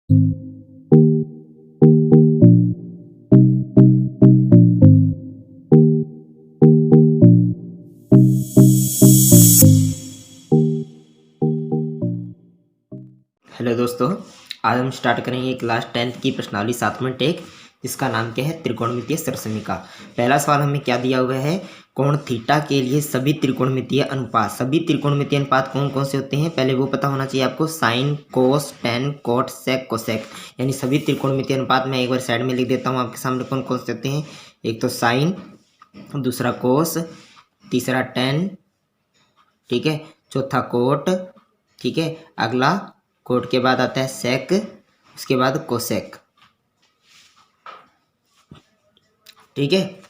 Hello दोस्तों, आज हम स्टार्ट करेंगे क्लास 10th की प्रश्नावली 7वां टेक, जिसका नाम क्या है, त्रिकोणमितीय सरसमीका। पहला सवाल हमें क्या दिया हुआ है, कोण थीटा के लिए सभी त्रिकोणमितीय अनुपात। सभी त्रिकोणमितीय अनुपात कौन कौन से होते हैं, पहले वो पता होना चाहिए आपको। साइन, कोस, टेन, कोट, सेक, कोसेक, यानी सभी त्रिकोणमितीय अनुपात। मैं एक बार साइड में लिख देता हूँ आपके सामने कौन कौन से होते हैं। एक तो साइन, दूसरा कोस, तीसरा टेन, ठीक है, चौथा कोट, ठीक है, अगला कोट के बाद आता है सेक, उसके बाद कोसेक, ठीक है।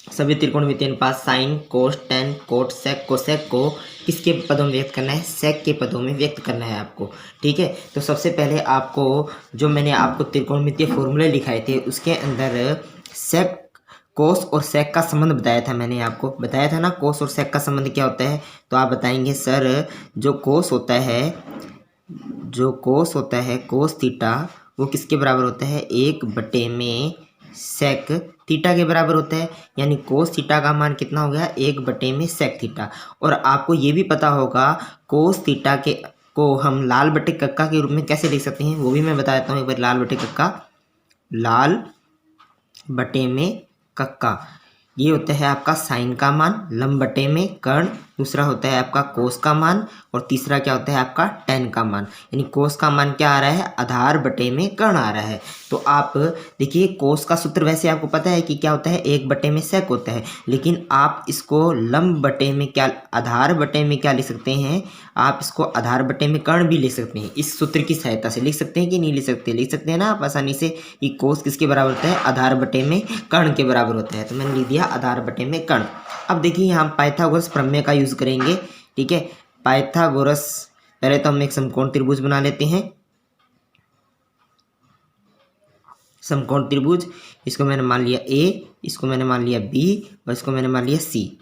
सभी त्रिकोणमितीय अनुपात साइन, कोस, टेन, कोट, सेक, कोसेक को किसके पदों में व्यक्त करना है, सेक के पदों में व्यक्त करना है आपको, ठीक है। तो सबसे पहले आपको जो मैंने आपको त्रिकोणमितीय फॉर्मूले लिखाए थे उसके अंदर सेक, कोस और सेक का संबंध बताया था। मैंने आपको बताया था ना, कोस और सेक का संबंध क्या होता है। तो आप बताएंगे सर, जो कोस होता है कोस थीटा, वो किसके बराबर होता है, 1/में सेक थीटा के बराबर होता है। यानी कोस थीटा का मान कितना हो गया, 1/में सेक थीटा। और आपको ये भी पता होगा कोस थीटा के को हम लाल बटे कक्का के रूप में कैसे लिख सकते हैं, वो भी मैं बता देता हूँ एक बार। लाल बटे कक्का, लाल बटे में कक्का, ये होता है आपका साइन का मान, लंब बटे में कर्ण, दूसरा होता है आपका कोस का मान, और तीसरा क्या होता है आपका टेन का मान। यानी कोस का मान क्या आ रहा है, आधार बटे में कर्ण आ रहा है। तो आप देखिए, कोस का सूत्र वैसे आपको पता है कि क्या होता है, 1/में सेक होता है, लेकिन आप इसको लंब बटे में क्या, आधार बटे में क्या लिख सकते हैं, आप इसको आधार बटे में कर्ण भी लिख सकते हैं। इस सूत्र की सहायता से लिख सकते हैं कि नहीं लिख सकते, लिख सकते हैं ना आप आसानी से। कि कोस किसके बराबर होता है, आधार बटे में कर्ण के बराबर होता है। तो मैंने लिख दिया आधार बटे में कर्ण। अब देखिए यहाँ पाइथागोरस प्रमेय का यूज करेंगे, ठीक है। पाइथागोरस, पहले तो हम एक समकोण त्रिभुज बना लेते हैं। समकोण त्रिभुज, इसको मैंने मान लिया ए, इसको मैंने मान लिया बी, और इसको मैंने मान लिया सी,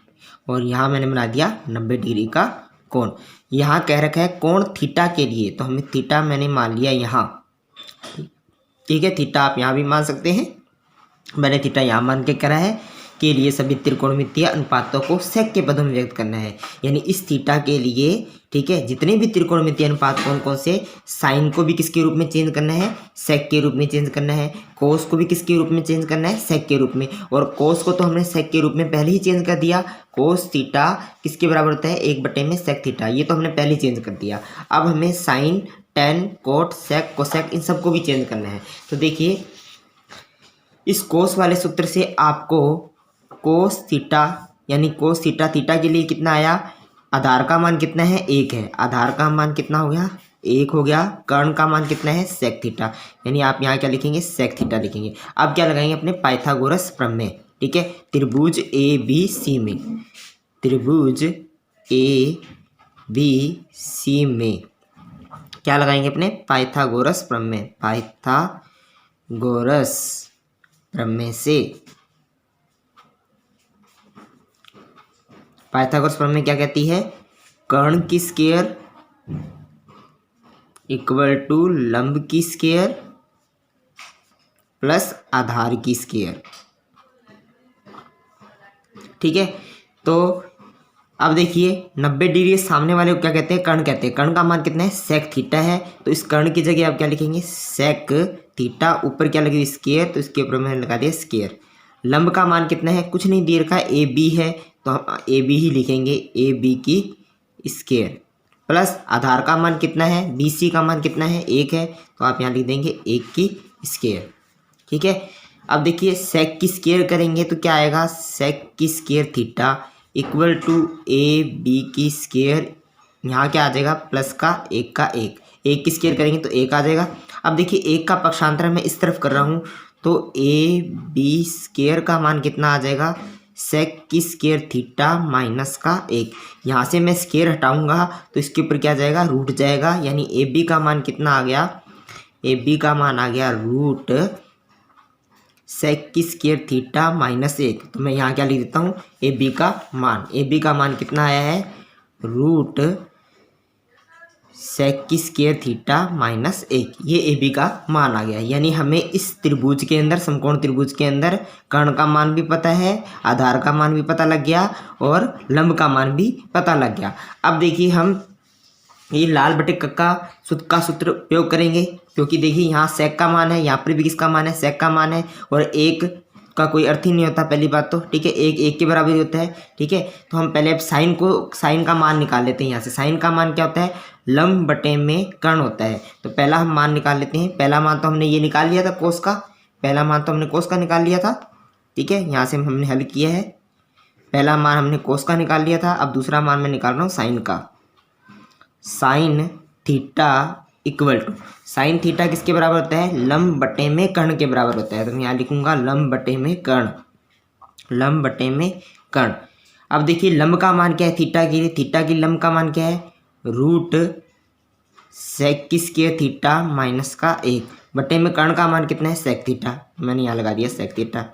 और यहाँ मैंने बना दिया 90 डिग्री का कोण। यहाँ कह रखा है कोण थीटा के लिए, तो हमें थीटा मैंने मान लिया यहाँ, ठीक है। थीटा आप यहाँ भी मान सकते हैं, मैंने थीटा यहाँ मान के करा है। के लिए सभी त्रिकोणमितीय अनुपातों को सेक के पदों में व्यक्त करना है। यानी इस थीटा के लिए, ठीक है, जितने भी त्रिकोणमितीय अनुपात कौन कौन से, साइन को भी किसके रूप में चेंज करना है, सेक के रूप में चेंज करना है। कोस को भी किसके रूप में चेंज करना है, सेक के रूप में। और कोस को तो हमने सेक के रूप में पहले ही चेंज कर दिया। कोस थीटा किसके बराबर होता है, 1/में सेक थीटा, ये तो हमने पहले ही चेंज कर दिया। अब हमें साइन, टेन, कोट, सेक, कोसेक, इन सबको भी चेंज करना है। तो देखिए, इस कोस वाले सूत्र से आपको कोस थीटा, यानी कोस थीटा, थीटा के लिए कितना आया, आधार का मान कितना है, 1 है, आधार का मान कितना हो गया, 1 हो गया। कर्ण का मान कितना है, सेक थीटा, यानी आप यहाँ क्या लिखेंगे, सेक थीटा लिखेंगे। अब क्या लगाएंगे, अपने पाइथागोरस प्रमेय, ठीक है। त्रिभुज ए बी सी में, त्रिभुज ए बी सी में क्या लगाएंगे, अपने पाइथागोरस प्रमेय, पाइथागोरस प्रमेय से। पाइथागोरस प्रमेय क्या कहती है, कर्ण की स्क्वायर इक्वल टू लंब की स्क्वायर प्लस आधार की स्क्वायर, ठीक है। तो अब देखिए, 90 डिग्री सामने वाले को क्या कहते हैं, कर्ण कहते हैं। कर्ण का मान कितना है, सेक थीटा है, तो इस कर्ण की जगह आप क्या लिखेंगे, सेक थीटा, ऊपर क्या लगी, स्क्वायर, तो इसके ऊपर मैंने लगा दिया स्क्वायर। लंब का मान कितना है, कुछ नहीं दे रखा है, ए बी है, तो हम ए बी ही लिखेंगे, ए बी की स्क्वायर, प्लस आधार का मान कितना है, बी सी का मान कितना है, 1 है, तो आप यहाँ लिख देंगे 1 की स्क्वायर, ठीक है। अब देखिए, सेक की स्क्वायर करेंगे तो क्या आएगा, सेक की square theta equal to a b की स्क्वायर, यहाँ क्या आ जाएगा, प्लस का 1 का 1, 1 की स्क्वायर करेंगे तो 1 आ जाएगा। अब देखिए, 1 का पक्षांतर मैं इस तरफ कर रहा हूँ, तो ए बी स्क्वायर का मान कितना आ जाएगा, सेक की स्क्वायर थीटा माइनस का 1। यहाँ से मैं स्क्वायर हटाऊंगा तो इसके ऊपर क्या जाएगा, रूट जाएगा। यानी ए बी का मान कितना आ गया, ए बी का मान आ गया रूट सेक की स्क्वायर थीटा माइनस 1। तो मैं यहाँ क्या लिख देता हूँ, ए बी का मान, ए बी का मान कितना आया है, रूट सेक की स्क्वायर थीटा माइनस 1, ये ए बी का मान आ गया। यानी हमें इस त्रिभुज के अंदर, समकोण त्रिभुज के अंदर कर्ण का मान भी पता है, आधार का मान भी पता लग गया और लंब का मान भी पता लग गया। अब देखिए हम ये लाल बटे कक्का सूत्र का सूत्र उपयोग करेंगे, क्योंकि देखिए यहाँ सेक का मान है, यहाँ पर भी किसका मान है, सेक का मान है, और एक का कोई अर्थ ही नहीं होता पहली बात तो, ठीक है, एक एक के बराबर ही होता है, ठीक है। तो हम पहले अब साइन का मान निकाल लेते हैं। यहाँ से साइन का मान क्या होता है, लंब बटे में कर्ण होता है। तो पहला हम मान निकाल लेते हैं। पहला मान तो हमने ये निकाल लिया था कोस का, पहला मान तो हमने कोस का निकाल लिया था, ठीक है। यहाँ से हमने हल किया है, पहला मान हमने कोस का निकाल लिया था। अब दूसरा मान मैं निकाल रहा हूँ साइन का। Sine theta equal to, sine theta किसके बराबर होता है, लंब बटे में कर्ण के बराबर होता है। तो मैं यहाँ लिखूंगा लंब बटे में कर्ण, लंब बटे में कर्ण। अब देखिए लंब का मान क्या है थीटा के लिए, थीटा की लंब का मान क्या है, रूट सेक की स्क्वायर थीटा माइनस का 1 बटे में कर्ण का मान कितना है, सेक थीटा। मैंने यहाँ लगा दिया सेक थीटा,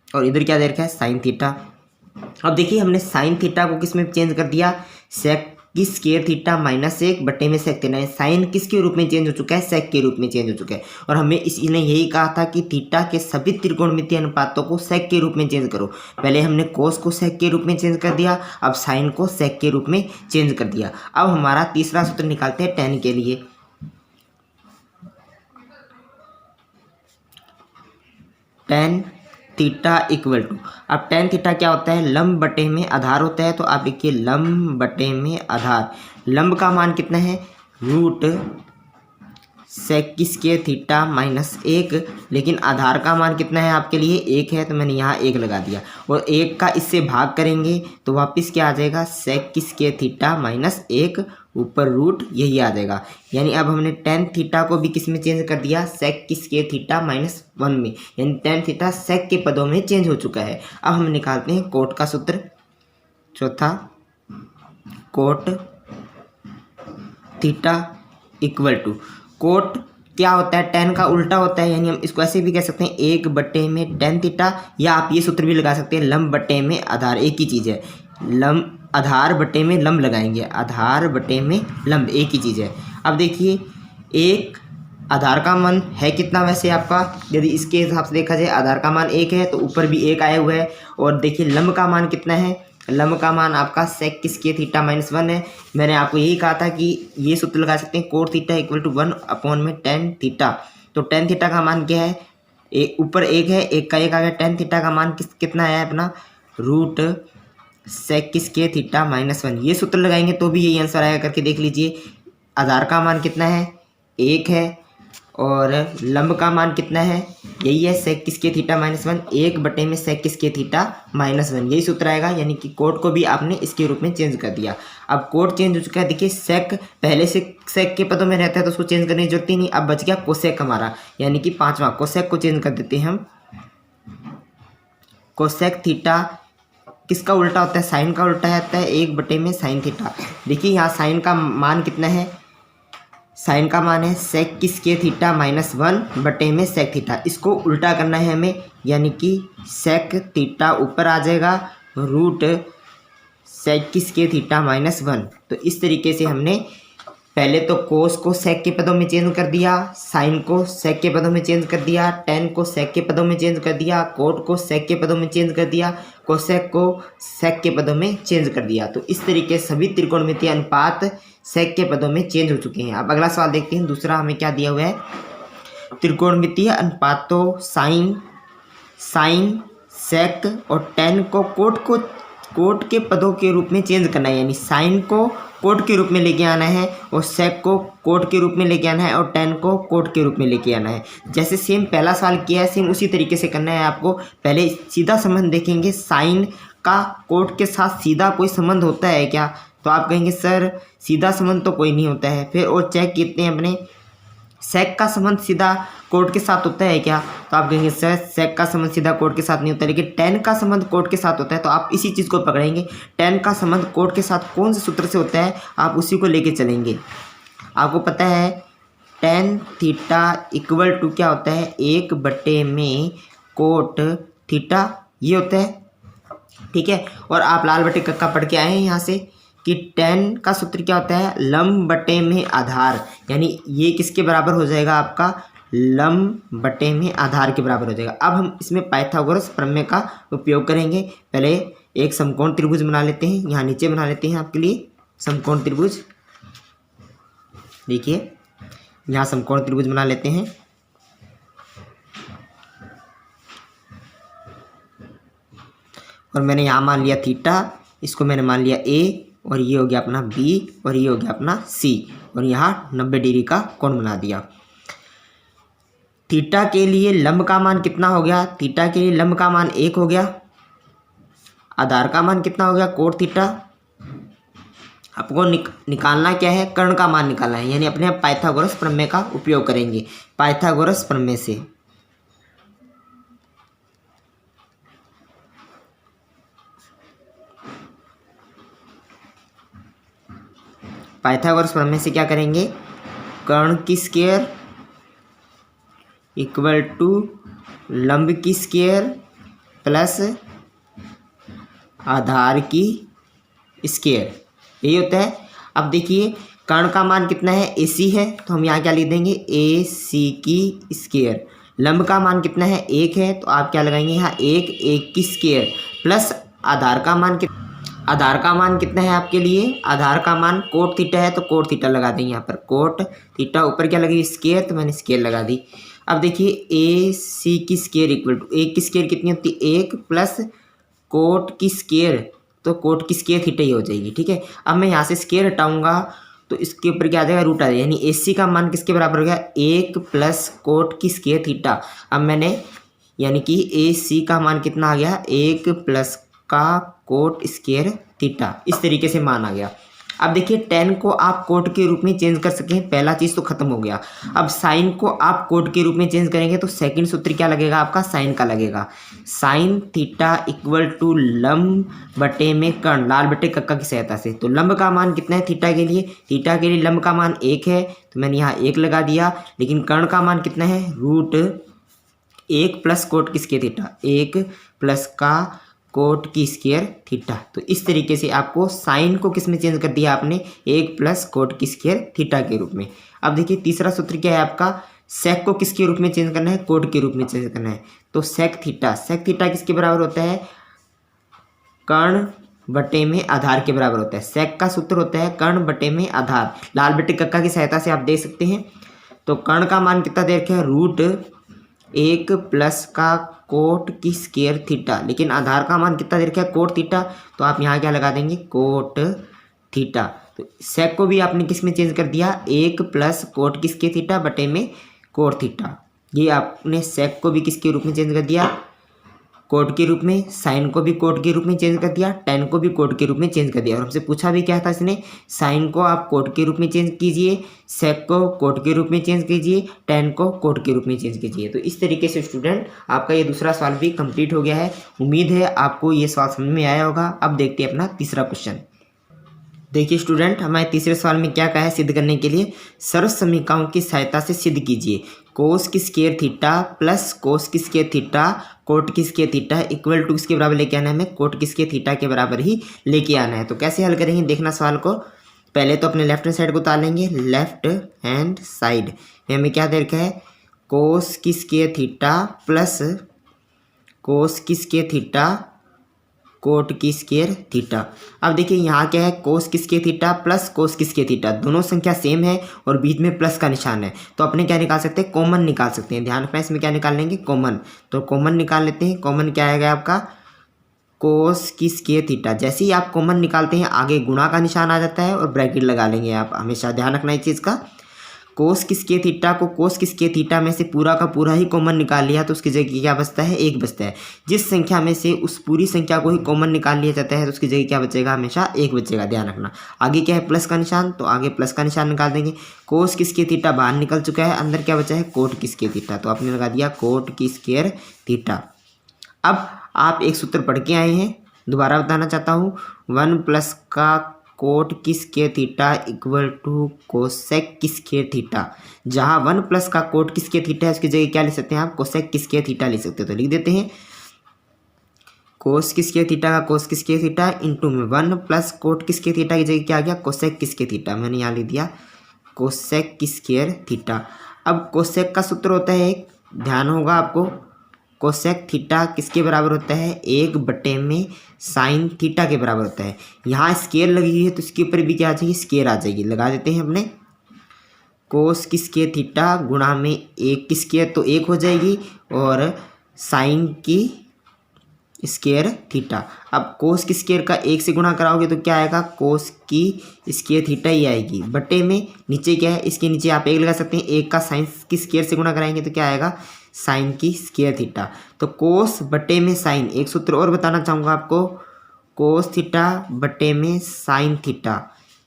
और इधर क्या दे रखा है, साइन थीटा। अब देखिए हमने साइन थीटा को किस में चेंज कर दिया, सेक की स्क्वायर थीटा माइनस 1 बटे में सेक थीटा। साइन किसके रूप में चेंज हो चुका है, सेक के रूप में चेंज हो चुका है। और हमें इसने यही कहा था कि थीटा के सभी त्रिकोणमितीय अनुपातों को सेक के रूप में चेंज करो। पहले हमने कोस को सेक के रूप में चेंज कर दिया, अब साइन को सेक के रूप में चेंज कर दिया। अब हमारा तीसरा सूत्र निकालते हैं tan के लिए। tan थीटा इक्वल टू, अब tan थीटा क्या होता है, लंब बटे में आधार होता है। तो आप लिखिए लंब बटे में आधार। लंब का मान कितना है, रूट सेक की स्क्वायर थीटा माइनस 1, लेकिन आधार का मान कितना है आपके लिए, 1 है। तो मैंने यहाँ 1 लगा दिया, और 1 का इससे भाग करेंगे तो वापस क्या आ जाएगा, सेक की स्क्वायर थीटा माइनस 1 ऊपर रूट यही आ जाएगा। यानी अब हमने tan थीटा को भी किस में चेंज कर दिया, सेक की स्क्वायर थीटा माइनस 1 में, यानी tan थीटा सेक के पदों में चेंज हो चुका है। अब हम निकालते हैं कोट का सूत्र। चौथा, cot theta equal to, cot क्या होता है, tan का उल्टा होता है। यानी हम इसको ऐसे भी कह सकते हैं 1 बटे में tan थीटा, या आप ये सूत्र भी लगा सकते हैं लंब बटे में आधार, एक ही चीज़ है। लंब आधार बटे में लंब लगाएंगे, आधार बटे में लंब एक ही चीज़ है। अब देखिए एक आधार का मान है कितना वैसे आपका, यदि इसके हिसाब से देखा जाए आधार का मान 1 है तो ऊपर भी 1 आया हुआ है। और देखिए लंब का मान कितना है, लंब का मान आपका सेक की स्क्वायर थीटा माइनस 1 है। मैंने आपको यही कहा था कि ये सूत्र लगा सकते हैं cot theta equal to 1 upon में tan थीटा। तो tan थीटा का मान क्या है, ऊपर 1 है, 1 का 1 आ गया। tan थीटा का मान कितना है अपना, रूट सेक की स्क्वायर थीटा माइनस 1। ये सूत्र लगाएंगे तो भी यही आंसर आएगा, करके देख लीजिए। आधार का मान कितना है, 1 है, और लंब का मान कितना है, यही है सेक की स्क्वायर थीटा माइनस 1, 1 बटे में सेक की स्क्वायर थीटा माइनस 1, यही सूत्र आएगा। यानी कि कोट को भी आपने इसके रूप में चेंज कर दिया। अब कोट चेंज हो चुका है। देखिए सेक पहले से सेक के पदों में रहता है तो उसको चेंज करने की जरूरत ही नहीं। अब बच गया कोसेक हमारा, यानी कि पांचवा कोसेक को चेंज कर देते हैं हम। कोसेक थीटा किसका उल्टा होता है, साइन का उल्टा होता है, 1 बटे में साइन थीटा। देखिए यहाँ साइन का मान कितना है, साइन का मान है सेक की स्क्वायर थीटा माइनस 1 बटे में सेक थीटा। इसको उल्टा करना है हमें, यानी कि सेक थीटा ऊपर आ जाएगा, रूट सेक की स्क्वायर थीटा माइनस 1। तो इस तरीके से हमने पहले तो कोस को सेक के पदों में चेंज कर दिया, साइन को सेक के पदों में चेंज कर दिया, tan को सेक के पदों में चेंज कर दिया, कोट को सेक के पदों में चेंज कर दिया, कोसेक को सेक के पदों में चेंज कर दिया। तो इस तरीके सभी त्रिकोणमितीय अनुपात सेक के पदों में चेंज हो चुके हैं। अब अगला सवाल देखते हैं। दूसरा हमें क्या दिया हुआ है, त्रिकोणमितीय अनुपातों साइन सेक और tan को कोट के पदों के रूप में चेंज करना है। यानी साइन को कोट के रूप में लेके आना है, और सेक को कोट के रूप में लेके आना है, और tan को कोट के रूप में लेके आना है। जैसे सेम पहला सवाल किया है, सेम उसी तरीके से करना है आपको। पहले सीधा संबंध देखेंगे, साइन का कोट के साथ सीधा कोई संबंध होता है क्या, तो आप कहेंगे सर सीधा संबंध तो कोई नहीं होता है। फिर और चेक करते हैं अपने, सेक का संबंध सीधा कोट के साथ होता है क्या, तो आप कहेंगे सर सेक का संबंध सीधा कोट के साथ नहीं होता, लेकिन tan का संबंध कोट के साथ होता है। तो आप इसी चीज़ को पकड़ेंगे, tan का संबंध कोट के साथ कौन से सूत्र से होता है, आप उसी को लेके चलेंगे। आपको पता है tan थीटा इक्वल टू क्या होता है, 1 बटे में कोट थीटा, ये होता है, ठीक है। और आप लाल बटे कक्का पढ़ के आए हैं यहाँ से, कि tan का सूत्र क्या होता है, लंब बटे में आधार, यानी ये किसके बराबर हो जाएगा आपका, लंब बटे में आधार के बराबर हो जाएगा। अब हम इसमें पाइथागोरस प्रमेय का उपयोग करेंगे। पहले एक समकोण त्रिभुज बना लेते हैं, यहाँ नीचे बना लेते हैं आपके लिए समकोण त्रिभुज। देखिए यहाँ समकोण त्रिभुज बना लेते हैं। और मैंने यहाँ मान लिया थीटा, इसको मैंने मान लिया ए, और ये हो गया अपना बी, और ये हो गया अपना सी, और यहाँ 90 डिग्री का कोण बना दिया। थीटा के लिए लंब का मान कितना हो गया, थीटा के लिए लंब का मान 1 हो गया। आधार का मान कितना हो गया, कोट थीटा। आपको निकालना क्या है, कर्ण का मान निकालना है, यानी अपने पाइथागोरस प्रमेय का उपयोग करेंगे। पाइथागोरस प्रमेय से क्या करेंगे, कर्ण की स्क्वायर इक्वल टू लंब की स्क्वायर प्लस आधार की स्क्वायर, यही होता है। अब देखिए कर्ण का मान कितना है, AC है, तो हम यहाँ क्या लिख देंगे, AC की स्क्वायर। लंब का मान कितना है, 1 है, तो आप क्या लगाएंगे यहाँ 1 की स्क्वायर प्लस आधार का मान कितना है आपके लिए, आधार का मान कोट थीटा है, तो कोट थीटा लगा देंगे यहाँ पर, कोट थीटा। ऊपर क्या लगी, स्क्वायर, तो मैंने स्क्वायर लगा दी। अब देखिए AC की स्क्वायर इक्वल टू 1 की स्क्वायर कितनी होती है, 1 प्लस कोट की स्क्वायर, तो कोट की स्क्वायर थीटा ही हो जाएगी। ठीक है, अब मैं यहाँ से स्क्वायर हटाऊंगा तो इसके ऊपर क्या आ जाएगा, रूट आ जाएगा, यानी AC का मान किसके बराबर हो गया, 1 प्लस कोट की स्क्वायर थीटा। अब मैंने यानी कि AC का मान कितना आ गया, 1 प्लस का कोट स्क्वायर थीटा, इस तरीके से मान आ गया। अब देखिए tan को आप कोट के रूप में चेंज कर सकें, पहला चीज़ तो खत्म हो गया। अब साइन को आप कोट के रूप में चेंज करेंगे तो सेकंड सूत्र क्या लगेगा आपका, साइन का लगेगा। साइन थीटा इक्वल टू लंब बटे में कर्ण, लाल बटे कक्का की सहायता से। तो लंब का मान कितना है थीटा के लिए, थीटा के लिए लंब का मान 1 है, तो मैंने यहाँ 1 लगा दिया। लेकिन कर्ण का मान कितना है, रूट 1 प्लस कोट की स्क्वायर थीटा, 1 प्लस का कोट की स्क्वायर थीटा। तो इस तरीके से आपको साइन को किस में चेंज कर दिया आपने, 1 प्लस कोट की स्क्वायर थीटा के रूप में। अब देखिए तीसरा सूत्र क्या है आपका, सेक को किसके रूप में चेंज करना है, कोट के रूप में चेंज करना है। तो सेक थीटा किसके बराबर होता है, कर्ण बटे में आधार के बराबर होता है। सेक का सूत्र होता है कर्ण बटे में आधार, लाल बटे कक्का की सहायता से आप देख सकते हैं। तो कर्ण का मान कितना दे रखा है, रूट 1 प्लस का कोट की स्क्वायर थीटा, लेकिन आधार का मान कितना दे रखा है, कोट थीटा, तो आप यहाँ क्या लगा देंगे, कोट थीटा। तो सेक को भी आपने किस में चेंज कर दिया, 1 प्लस कोट की स्क्वायर थीटा बटे में कोट थीटा। ये आपने सेक को भी किसके रूप में चेंज कर दिया, कोट के रूप में। साइन को भी कोट के रूप में चेंज कर दिया, tan को भी कोट के रूप में चेंज कर दिया। और हमसे पूछा भी क्या था इसने, साइन को आप कोट के रूप में चेंज कीजिए, सेक को कोट के रूप में चेंज कीजिए, tan को कोट के रूप में चेंज कीजिए। तो इस तरीके से स्टूडेंट आपका ये दूसरा सवाल भी कंप्लीट हो गया है। उम्मीद है आपको ये सवाल समझ में आया होगा। अब देखते हैं अपना तीसरा क्वेश्चन। देखिए स्टूडेंट, हमारे तीसरे सवाल में क्या कहा है, सिद्ध करने के लिए सर्व समीकरणों की सहायता से सिद्ध कीजिए। कोस की स्क्वायर थीटा प्लस कोस की स्क्वायर थीटा कोट की स्क्वायर थीटा इक्वल टू किसके बराबर लेके आना है, हमें कोट की स्क्वायर थीटा के बराबर ही लेके आना है। तो कैसे हल करेंगे, देखना सवाल को। पहले तो अपने लेफ्ट हैंड साइड को उतार लेंगे, लेफ्ट हैंड साइड में हमें क्या दे रखा है, कोस की स्क्वायर थीटा प्लस कोस की स्क्वायर थीटा कोट की स्क्वायर थीटा। अब देखिए यहाँ क्या है, कोस की स्क्वायर थीटा प्लस कोस की स्क्वायर थीटा, दोनों संख्या सेम है और बीच में प्लस का निशान है, तो अपने क्या निकाल सकते हैं, कॉमन निकाल सकते हैं। ध्यान रखना इसमें क्या निकाल लेंगे, कॉमन। तो कॉमन निकाल लेते हैं। कॉमन क्या आएगा आपका, कोस की स्क्वायर थीटा। जैसे ही आप कॉमन निकालते हैं आगे गुणा का निशान आ जाता है और ब्रैकेट लगा लेंगे आप, हमेशा ध्यान रखना इस चीज़ का। कोस की स्क्वायर थीटा को कोस की स्क्वायर थीटा में से पूरा का पूरा ही कॉमन निकाल लिया तो उसकी जगह क्या बचता है, 1 बचता है। जिस संख्या में से उस पूरी संख्या को ही कॉमन निकाल लिया जाता है तो उसकी जगह क्या बचेगा, हमेशा 1 बचेगा। ध्यान रखना। आगे क्या है, प्लस का निशान, तो आगे प्लस का निशान निकाल देंगे। कोस की स्क्वायर थीटा बाहर निकल चुका है, अंदर क्या बचा है, कोट की स्क्वायर थीटा, तो आपने लगा दिया कोट की स्क्वायर थीटा। अब आप एक सूत्र पढ़ के आए हैं, दोबारा बताना चाहता हूँ, 1 प्लस का कोट की square theta equal to cosec की स्क्वायर थीटा। जहाँ 1 प्लस का कोट की स्क्वायर थीटा है उसकी जगह क्या ले सकते हैं आप, कोसेक की स्क्वायर थीटा ले सकते हो। तो लिख देते हैं कोस किसके थीटा का कोस किसके थीटा इंटू में 1 प्लस कोट किसके थीटा की जगह क्या आ गया कोसेक किसके थीटा, मैंने यहाँ लिख दिया कोसेक की स्क्वायर थीटा। अब कोसेक का सूत्र होता है एक, ध्यान होगा आपको, कोसेक थीटा किसके बराबर होता है 1/में साइन थीटा के बराबर होता है। यहाँ स्क्वायर लगी हुई है तो इसके ऊपर भी क्या आ जाएगी स्क्वायर आ जाएगी, लगा देते हैं अपने कोस की स्क्वायर थीटा गुणा में 1 की स्क्वायर तो 1 हो जाएगी और साइन की स्क्वायर थीटा। अब कोस की स्क्वायर का 1 से गुणा कराओगे तो क्या आएगा कोस की स्क्वायर थीटा ही आएगी, बटे में नीचे क्या है इसके नीचे आप 1 लगा सकते हैं, 1 का साइन की स्क्वायर से गुणा कराएंगे तो क्या आएगा साइन की स्क्वायर थीटा। तो कोस बटे में साइन, एक सूत्र और बताना चाहूँगा आपको, कोस थीटा बटे में साइन थीटा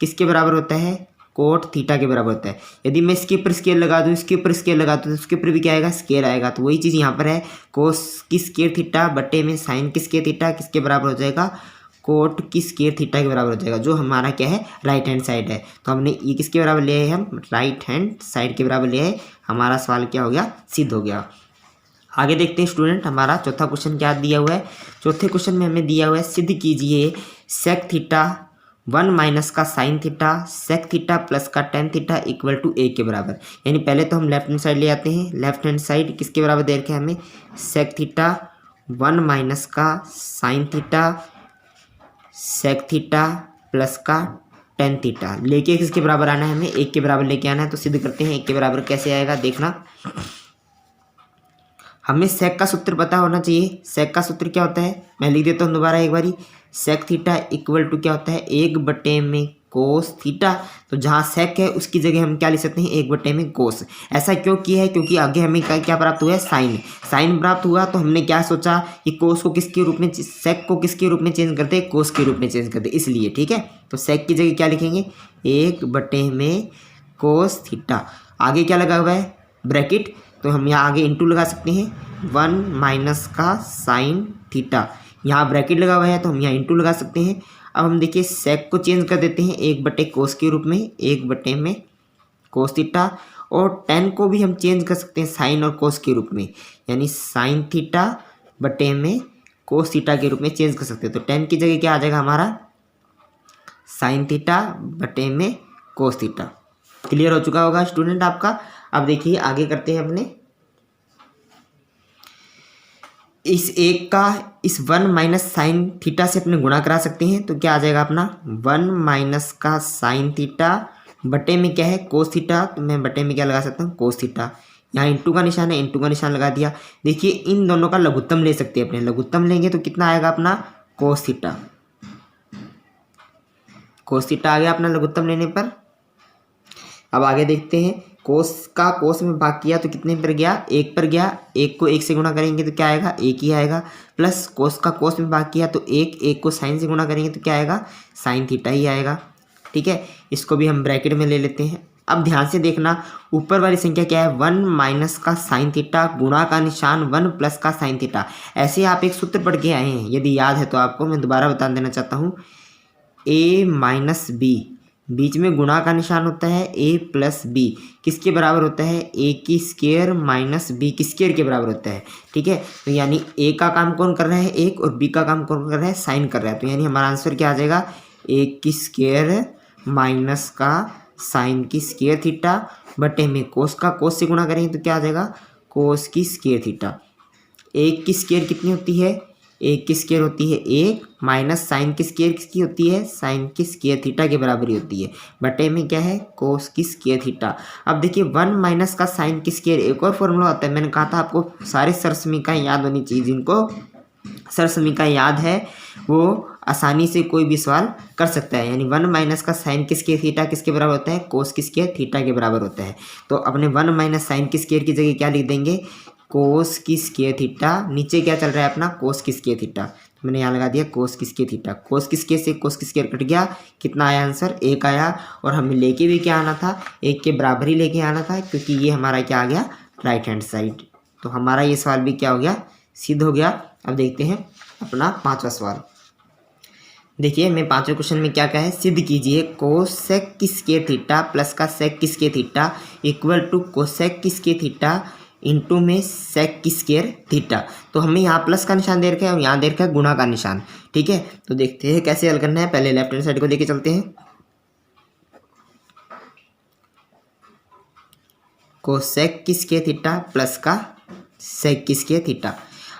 किसके बराबर होता है कोट थीटा के बराबर होता है। यदि मैं इसके ऊपर स्केल लगा दूँ इसके ऊपर स्केल लगा दूँ तो उसके ऊपर भी क्या आएगा स्केल आएगा। तो वही चीज़ यहाँ पर है कोस की स्क्वायर थीटा बटे में साइन की स्क्वायर थीटा किसके बराबर हो जाएगा कोट की स्क्वायर थीटा के बराबर हो जाएगा, जो हमारा क्या है राइट हैंड साइड है। तो हमने ये किसके बराबर लिया है हम राइट हैंड साइड के बराबर लिया है, हमारा सवाल क्या हो गया सिद्ध हो गया। आगे देखते हैं स्टूडेंट, हमारा चौथा क्वेश्चन क्या दिया हुआ है। चौथे क्वेश्चन में हमें दिया हुआ है सिद्ध कीजिए सेक थीटा 1 माइनस का sine theta sec theta plus का tan theta equal to a के बराबर। यानी पहले तो हम लेफ्ट हैंड साइड ले आते हैं, लेफ्ट हैंड साइड किसके बराबर दे रखे हैं हमें सेक थीटा 1 माइनस का sine theta sec theta plus का टेन थीटा लेके किसके बराबर आना है हमें 1 के बराबर लेके आना है। तो सिद्ध करते हैं 1 के बराबर कैसे आएगा देखना। हमें सेक का सूत्र पता होना चाहिए, सेक का सूत्र क्या होता है मैं लिख देता हूँ दोबारा एक बारी, सेक थीटा इक्वल टू क्या होता है 1/में कोस थीटा। तो जहाँ सेक है उसकी जगह हम क्या लिख सकते हैं 1/में कोस। ऐसा क्यों किया है क्योंकि आगे हमें क्या प्राप्त हुआ है साइन, साइन प्राप्त हुआ तो हमने क्या सोचा कि कोस को किसके रूप में सेक को किसके रूप में चेंज करते हैं कोस के रूप में चेंज करते इसलिए, ठीक है। तो सेक की जगह क्या लिखेंगे 1/में कोस थीटा, आगे क्या लगा हुआ है ब्रैकेट, तो हम यहाँ आगे इंटू लगा सकते हैं 1 माइनस का साइन थीटा, यहाँ ब्रैकेट लगा हुआ है तो हम यहाँ इंटू लगा सकते हैं। अब हम देखिए सेक को चेंज कर देते हैं 1/, कोस के रूप में 1/में कोस थीटा, और टेन को भी हम चेंज कर सकते हैं साइन और कोस के रूप में, यानी साइन थीटा बटे में कोस थीटा के रूप में चेंज कर सकते हैं। तो टेन की जगह क्या आ जाएगा हमारा साइन थीटा बटे में कोस थीटा। क्लियर हो चुका होगा स्टूडेंट आपका। अब देखिए आगे करते हैं अपने इस एक का इस 1 माइनस साइन थीटा से अपने गुणा करा सकते हैं। तो क्या आ जाएगा अपना 1 माइनस का साइन थीटा बटे में क्या है कोस थीटा, तो मैं बटे में क्या लगा सकता हूँ कोस थीटा, यहाँ इंटू का निशान है इंटू का निशान लगा दिया। देखिए इन दोनों का लघुत्तम ले सकते हैं अपने, लघुत्तम लेंगे तो कितना आएगा अपना कोस थीटा, कोस थीटा आ गया अपना लघुत्तम लेने पर। अब आगे देखते हैं कोस का कोस में भाग किया तो कितने पर गया 1 पर गया, 1 को 1 से गुणा करेंगे तो क्या आएगा 1 ही आएगा, प्लस कोस का कोस में भाग किया तो 1 को साइन से गुणा करेंगे तो क्या आएगा साइन थीटा ही आएगा, ठीक है। इसको भी हम ब्रैकेट में ले लेते हैं। अब ध्यान से देखना ऊपर वाली संख्या क्या है 1 माइनस का साइन थीटा गुणा का निशान 1 प्लस का साइन थीटा। ऐसे आप एक सूत्र पढ़ के आए हैं, यदि याद है तो आपको मैं दोबारा बता देना चाहता हूँ, a माइनस बी, बीच में गुणा का निशान होता है a प्लस बी, किसके बराबर होता है a की स्क्वायर माइनस b की स्क्वायर के बराबर होता है, ठीक है। तो यानी a का काम कौन कर रहा है 1 और b का काम कौन कर रहा है साइन कर रहा है। तो यानी हमारा आंसर क्या आ जाएगा 1 की स्क्वायर माइनस का साइन की स्क्वायर थीटा बटे में कोस का कोस से गुणा करेंगे तो क्या आ जाएगा कोस की स्क्वायर थीटा। 1 की स्क्वायर कितनी होती है 1 की स्क्वायर होती है 1 माइनस साइन की स्क्वायर किसकी होती है साइन की स्क्वायर थीटा के बराबर ही होती है, बटे में क्या है कोस की स्क्वायर थीटा। अब देखिए 1 माइनस का साइन की स्क्वायर एक और फॉर्मूला होता है, मैंने कहा था आपको सारे सरसमीकाएं याद होनी चाहिए, जिनको सरसमीकाएं याद है वो आसानी से कोई भी सवाल कर सकता है। यानी 1 माइनस का साइन की स्क्वायर थीटा किसके बराबर होता है कोस की स्क्वायर थीटा के बराबर होता है। तो अपने 1 माइनस साइन की स्क्वायर की जगह क्या लिख देंगे कोस की स्क्वायर थीटा, नीचे क्या चल रहा है अपना कोस की स्क्वायर थीटा, तो मैंने यहाँ लगा दिया कोस की स्क्वायर थीटा। कोस की स्क्वायर से कोस की स्क्वायर कट गया, कितना आया आंसर 1 आया, और हमें लेके भी क्या आना था 1 के बराबर ही लेके आना था, क्योंकि ये हमारा क्या आ गया राइट हैंड साइड। तो हमारा ये सवाल भी क्या हो गया सिद्ध हो गया। अब देखते हैं अपना 5वां सवाल। देखिए मैं 5वें क्वेश्चन में क्या कहा है सिद्ध कीजिए कोसेक की स्क्वायर थीटा प्लस का सेक की square theta equal to cosec की स्क्वायर थीटा इंटू में सेक की स्क्वायर थीटा। तो हमें यहाँ प्लस का निशान दे रखा है और यहाँ दे रखा है गुणा का निशान। ठीक है, तो देखते हैं कैसे हल करना है। पहले लेफ्ट हैंड साइड को देके चलते हैं। कोसेक की स्क्वायर थीटा प्लस का सेक की स्क्वायर थीटा।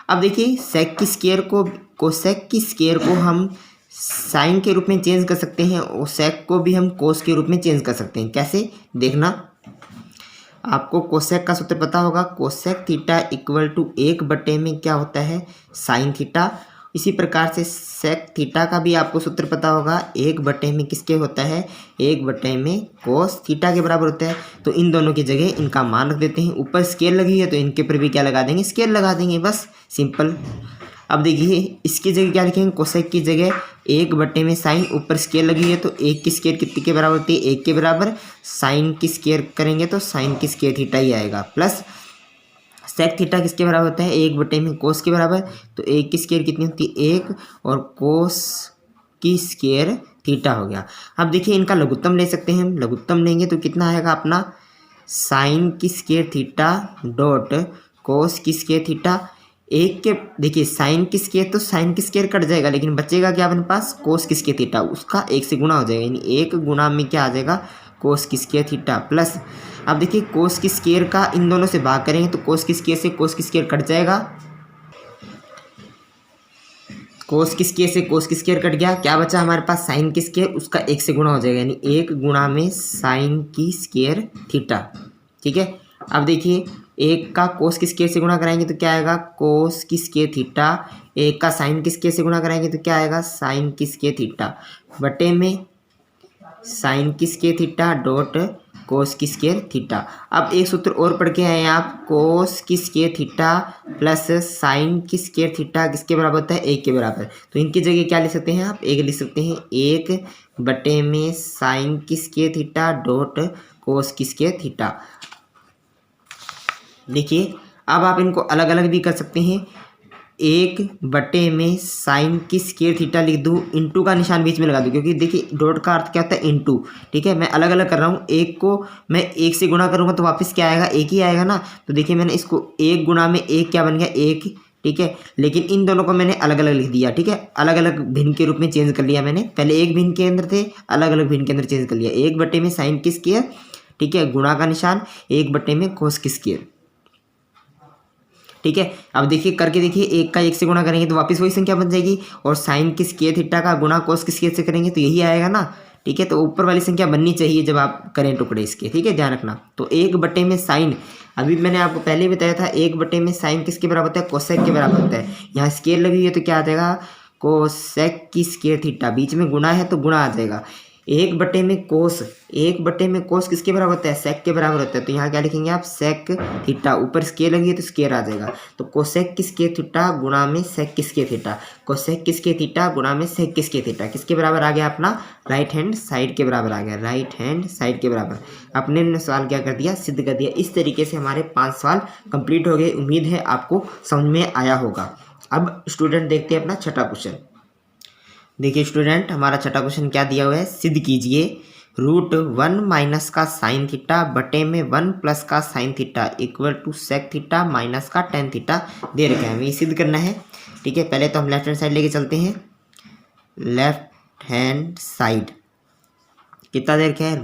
अब देखिए सेक की स्क्वायर को कोसेक की स्क्वायर को हम साइन के रूप में चेंज कर सकते हैं और सेक को भी हम कोस के रूप में चेंज कर सकते हैं। कैसे देखना, आपको कोसेक का सूत्र पता होगा, कोसेक थीटा इक्वल टू 1 में क्या होता है साइन थीटा। इसी प्रकार से सेक थीटा का भी आपको सूत्र पता होगा, 1 में किसके होता है 1 में कोस थीटा के बराबर होता है। तो इन दोनों की जगह इनका मान रख देते हैं। ऊपर स्केल लगी है तो इनके ऊपर भी क्या लगा देंगे, स्केल लगा देंगे, बस सिंपल। अब देखिए इसकी जगह क्या लिखेंगे, कोसेक की जगह 1 में साइन, ऊपर स्केल लगी है तो 1 की स्केयर कितने के बराबर होती है 1 के बराबर। साइन की स्केयर करेंगे तो साइन की स्केयर थीटा ही आएगा, प्लस सेक थीटा किसके बराबर होता है 1 में कोस के बराबर। तो 1 की स्केयर कितनी होती है 1 और कोस की स्केयर थीटा हो गया। अब देखिए इनका लघुत्तम ले सकते हैं हम, लघुत्तम लेंगे तो कितना आएगा अपना साइन की स्केयर थीटा डॉट कोस की स्केयर थीटा। एक के देखिए साइन की स्केयर तो साइन की स्केयर कट जाएगा, लेकिन बचेगा क्या अपने पास कोस की स्केयर थीटा, उसका 1 से गुणा हो जाएगा, यानी 1 गुणा में क्या आ जाएगा कोस की स्केयर थीटा प्लस। अब देखिए कोस की स्केयर का इन दोनों से भाग करेंगे तो कोस की स्केयर से कोस की स्केयर कट जाएगा, कोस की स्केयर से कोस की स्केयर कट गया, क्या बचा हमारे पास साइन की स्केयर, उसका 1 से गुणा हो जाएगा, यानी 1 गुणा में साइन की स्केयर थीटा। ठीक है, अब देखिए 1 का कोस की स्केयर से गुणा कराएंगे तो क्या आएगा कोस की स्केयर थीटा, 1 का साइन की स्केयर से गुणा कराएंगे तो क्या आएगा साइन की स्केयर थीटा बटे में साइन की स्केयर थीटा डॉट कोस की स्केयर थीटा। अब एक सूत्र और पढ़ के आए आप, कोस की स्केयर थीटा प्लस साइन की स्केयर थीटा किसके बराबर होता है 1 के बराबर। तो इनकी जगह क्या लिख सकते हैं आप, 1 लिख सकते हैं, 1 में साइन की स्केयर थीटा डॉट कोस की स्केयर थीटा। देखिए अब आप इनको अलग अलग भी कर सकते हैं, 1 में साइन की स्केयर थीटा लिख दूँ, इंटू का निशान बीच में लगा दूँ, क्योंकि देखिए डॉट का अर्थ क्या होता है इंटू। ठीक है, मैं अलग अलग कर रहा हूँ, 1 को मैं 1 से गुणा करूँगा तो वापस क्या आएगा 1 ही आएगा ना। तो देखिए मैंने इसको 1 गुणा में 1 क्या बन गया 1। ठीक है, लेकिन इन दोनों को मैंने अलग अलग लिख दिया। ठीक है, अलग अलग भिन्न के रूप में चेंज कर लिया मैंने, पहले एक भिन्न के अंदर थे, अलग अलग भिन्न के अंदर चेंज कर लिया। 1 में साइन की स्केयर, ठीक है, गुणा का निशान, 1 में कोस की स्केयर। ठीक है, अब देखिए करके देखिए 1 का 1 से गुणा करेंगे तो वापस वही संख्या बन जाएगी, और साइन की स्केयर थीटा का गुणा कोस की स्केयर से करेंगे तो यही आएगा ना। ठीक है, तो ऊपर वाली संख्या बननी चाहिए जब आप करें टुकड़े इसके। ठीक है, ध्यान रखना। तो 1 में साइन, अभी मैंने आपको पहले ही बताया था 1 में साइन किसके बराबर होता है कोसेक के बराबर होता है। यहाँ स्केयर लगी हुई है तो क्या आ जाएगा कोसेक की स्केयर थीटा, बीच में गुणा है तो गुणा आ जाएगा। 1 में कोस, 1 में कोस किसके बराबर होता है सेक के बराबर होता है। तो यहाँ क्या लिखेंगे आप सेक थीटा, ऊपर स्केयर लगी है तो स्केयर आ जाएगा। तो कोसेक की स्केयर थीटा गुणा में सेक की स्केयर थीटा, कोसेक की स्केयर थीटा गुणा में सेक की स्केयर थीटा किसके बराबर आ गया अपना राइट हैंड साइड के बराबर आ गया, राइट हैंड साइड के बराबर। अपने ने सवाल क्या कर दिया सिद्ध कर दिया। इस तरीके से हमारे 5 सवाल कंप्लीट हो गए। उम्मीद है आपको समझ में आया होगा। अब स्टूडेंट देखते हैं अपना छठा क्वेश्चन। देखिए स्टूडेंट हमारा छठा क्वेश्चन क्या दिया हुआ है, सिद्ध कीजिए √1 माइनस का साइन थीटा बटे में 1 प्लस का sine theta equal to sec theta minus का टेन थीटा दे रखा है, हमें ये सिद्ध करना है। ठीक है, पहले तो हम लेफ्ट हैंड साइड लेके चलते हैं। लेफ्ट हैंड साइड कितना दे रखा है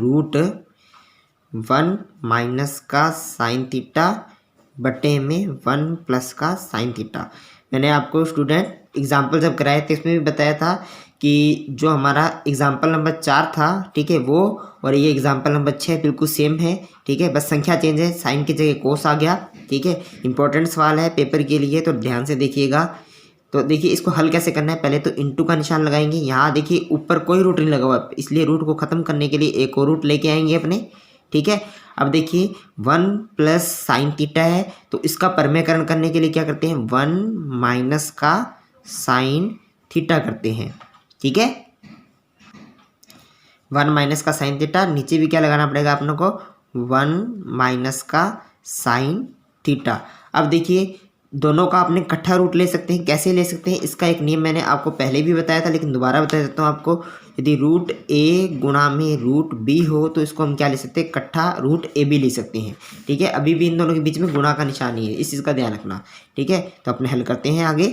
√1 माइनस का साइन थीटा बटे में 1 प्लस का साइन थीटा। मैंने आपको स्टूडेंट एग्जाम्पल जब कराए थे इसमें भी बताया था कि जो हमारा एग्जाम्पल नंबर 4 था, ठीक है, वो और ये एग्जाम्पल नंबर 6 बिल्कुल सेम है। ठीक है, बस संख्या चेंज है, साइन की जगह कोस आ गया। ठीक है, इंपॉर्टेंट सवाल है पेपर के लिए तो ध्यान से देखिएगा। तो देखिए इसको हल कैसे करना है, पहले तो इंटू का निशान लगाएंगे। यहाँ देखिए ऊपर कोई रूट नहीं लगा हुआ, इसलिए रूट को ख़त्म करने के लिए एक और रूट लेके आएंगे अपने। ठीक है, अब देखिए 1 प्लस साइन थीटा है तो इसका परमेयकरण करने के लिए क्या करते हैं 1 माइनस का साइन थीटा करते हैं। ठीक है, 1 माइनस का साइन थीटा, नीचे भी क्या लगाना पड़ेगा अपनों को 1 माइनस का साइन थीटा। अब देखिए दोनों का आपने इकट्ठा रूट ले सकते हैं, कैसे ले सकते हैं इसका एक नियम मैंने आपको पहले भी बताया था लेकिन दोबारा बता देता हूँ आपको। यदि रूट ए गुणा में रूट बी हो तो इसको हम क्या ले सकते हैं, इकट्ठा रूट ए भी ले सकते हैं। ठीक है, अभी भी इन दोनों के बीच में गुणा का निशान ही है, इस चीज़ का ध्यान रखना। ठीक है, तो अपने हल करते हैं आगे।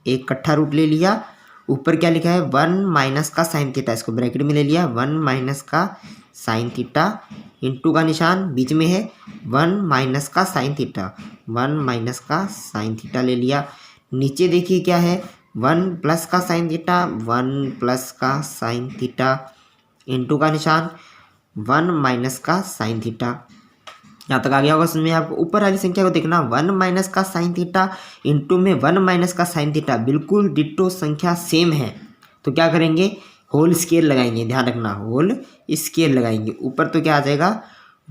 एक इकट्ठा रूट ले लिया, ऊपर क्या लिखा है 1 माइनस का साइन थीटा, इसको ब्रैकेट में ले लिया 1 माइनस का साइन थीटा, इंटू का निशान बीच में है 1 माइनस का साइन थीटा, 1 माइनस का साइन थीटा ले लिया। नीचे देखिए क्या है 1 प्लस का साइन थीटा, 1 प्लस का साइन थीटा, इंटू का निशान 1 माइनस का साइन थीटा। यहाँ तक आ गया होगा समझ में आपको। ऊपर वाली संख्या को देखना 1 माइनस का साइन थीटा इंटू में 1 माइनस का साइन थीटा, बिल्कुल डिट्टो संख्या सेम है, तो क्या करेंगे होल स्केयर लगाएंगे, ध्यान रखना होल स्केयर लगाएंगे। ऊपर तो क्या आ जाएगा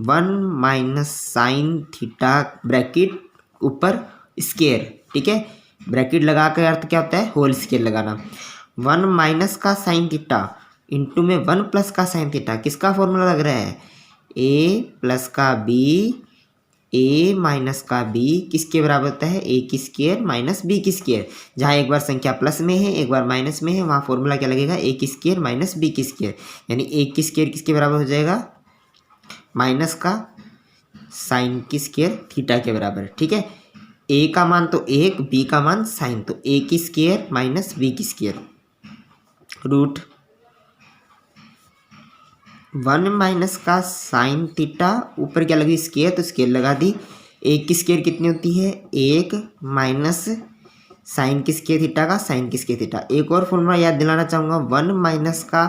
1 माइनस साइन थीटा ब्रैकेट ऊपर स्केयर। ठीक है, ब्रैकेट लगा के अर्थ क्या होता है होल स्केयर लगाना। 1 माइनस का साइन थीटा इंटू में 1 प्लस का साइन थीटा, किसका फॉर्मूला लग रहा है ए प्लस का बी, ए माइनस का बी किसके बराबर होता है ए की स्केयर माइनस बी की स्केयर। जहाँ एक बार संख्या प्लस में है एक बार माइनस में है, वहाँ फॉर्मूला क्या लगेगा ए की स्केयर माइनस बी की स्केयर, यानी ए की स्केयर किसके बराबर हो जाएगा माइनस का साइन की स्केयर थीटा के बराबर। ठीक है, ए का मान तो 1, बी का मान साइन, तो ए की स्केयर माइनस बी की स्केयर रूट 1 माइनस का साइन थीटा, ऊपर क्या लगी स्केयर तो स्केयर लगा दी। एक की स्केयर कितनी होती है 1 माइनस साइन की स्केयर थीटा का साइन की स्केयर थीटा। एक और फॉर्मूला याद दिलाना चाहूँगा 1 माइनस का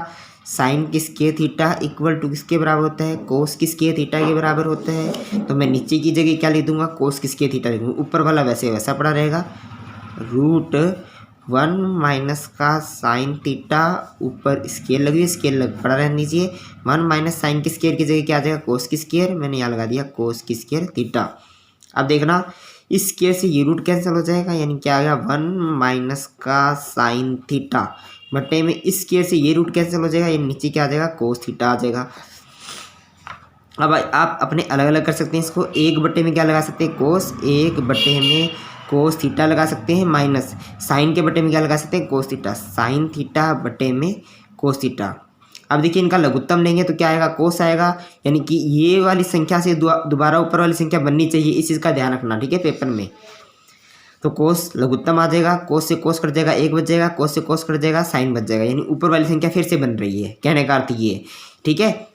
साइन की स्केयर थीटा इक्वल टू किसके बराबर होता है कोस की स्केयर थीटा के बराबर होता है। तो मैं नीचे की जगह क्या लिख दूंगा कोस की स्केयर थीटा लिख दूँगा, ऊपर वाला वैसे वैसा पड़ा रहेगा। रूट 1 माइनस का साइन थीटा ऊपर स्केयर लगी हुई, स्केयर पड़ा रहने दीजिए। 1 माइनस साइन की स्केयर की जगह क्या आ जाएगा कोस की स्केयर, मैंने यहाँ लगा दिया कोस की स्केयर थीटा। अब देखना इस स्केयर से ये रूट कैंसिल हो जाएगा, यानी क्या आ गया 1 माइनस का साइन थीटा बटे में इस स्केयर से ये रूट कैंसिल हो जाएगा, यानी नीचे क्या आ जाएगा कोस थीटा आ जाएगा। अब आप अपने अलग अलग कर सकते हैं इसको, एक बटे में क्या लगा सकते हैं कोस, एक बटे में कोस थीटा लगा सकते हैं, माइनस साइन के बटे में क्या लगा सकते हैं कोस थीटा, साइन थीटा बटे में कोस थीटा। अब देखिए इनका लघुत्तम लेंगे तो क्या आएगा कोस आएगा, यानी कि ये वाली संख्या से दोबारा ऊपर वाली संख्या बननी चाहिए, इस चीज़ का ध्यान रखना। ठीक है, पेपर में तो कोस लघुत्तम आ जाएगा, कोस से कोस कट जाएगा एक बच जाएगा, कोस से कोस कट जाएगा साइन बच जाएगा, यानी ऊपर वाली संख्या फिर से बन रही है, कहने का अर्थ ये। ठीक है,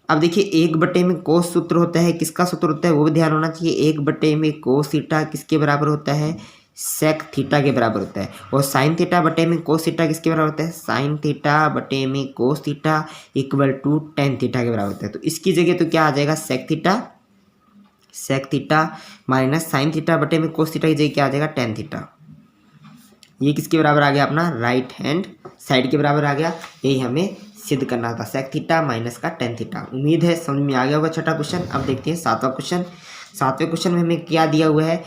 अब देखिए एक बटे में कोस सूत्र होता है, किसका सूत्र होता है वो भी ध्यान होना चाहिए। एक बटे में कोस थीटा किसके बराबर होता है सेक थीटा के बराबर होता है, और साइन थीटा बटे में कोस थीटा किसके बराबर होता है साइन थीटा बटे में cos theta equal to tan theta के बराबर होता है। तो इसकी जगह तो क्या आ जाएगा sec theta minus sine theta बटे में कोस थीटा की जगह क्या आ जाएगा टेन थीटा। ये किसके बराबर आ गया अपना राइट हैंड साइड के बराबर आ गया, यही हमें सिद्ध करना था सेक थीटा माइनस का टेन थीटा। उम्मीद है समझ में आ गया होगा छठा क्वेश्चन। अब देखते हैं सातवां क्वेश्चन। सातवें क्वेश्चन में हमें क्या दिया हुआ है